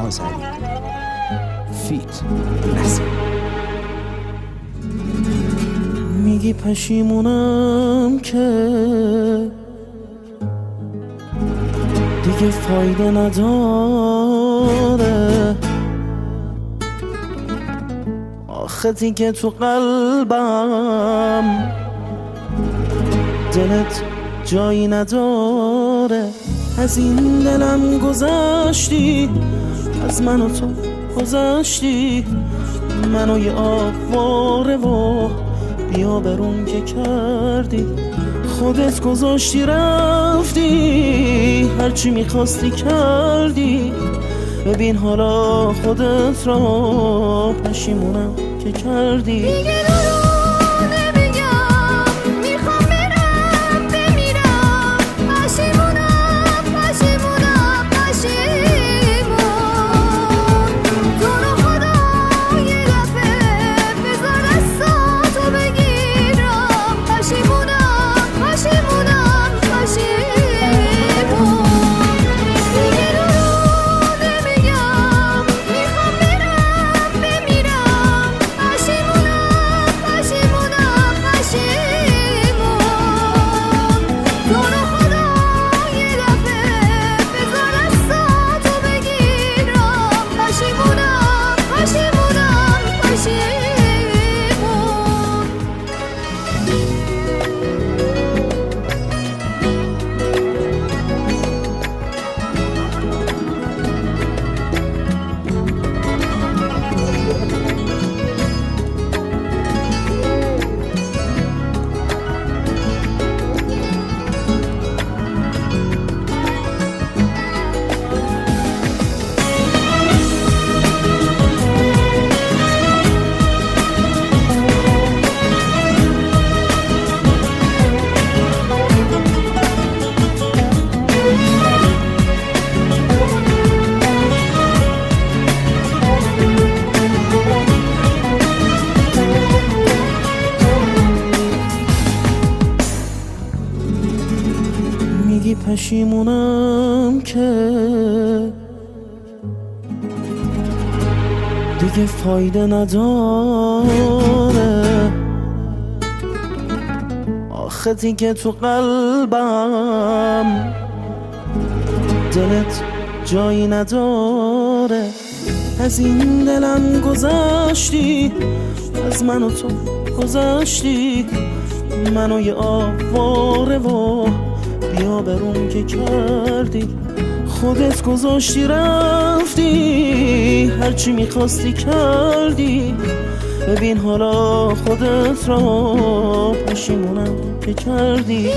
آذری فیت نسیم. میگی پشیمونم که دیگه فایده نداره، آخه دیگه تو قلبم دلت جایی نداره. از این دلم گذشتی، از من و تو گذشتی، منو یه آواره و بیا برون که کردی. خودت گذاشتی رفتی، هرچی میخواستی کردی. ببین حالا خودت را پشیمونم که کردی. دیگه رو نمیگم، میخوام برم بمیرم. پشیمونم پشیمونم پشیمون. تو رو خدا یه دفعه بذار دستاتو بگیرم. پشیمونم پشیمونم پشیمون. دیگه رو نمیگم، میخوام برم بمیرم. پشیمونم پشیمونم پشیمون. تو رو خدا یه دفعه بذار دستاتو بگیرم. پشیمونم پشیمونم پشیمون. میگی پشیمونم که دیگه فایده نداره، آخه دیگه تو قلبم دلت جایی نداره. از این دلم گذشتی، از من و تو گذشتی، منو یه آواره و بیا برون که کردی. خودت گذاشتی رفتی، هرچی میخواستی کردی. ببین حالا خودت را پشیمونم که کردی.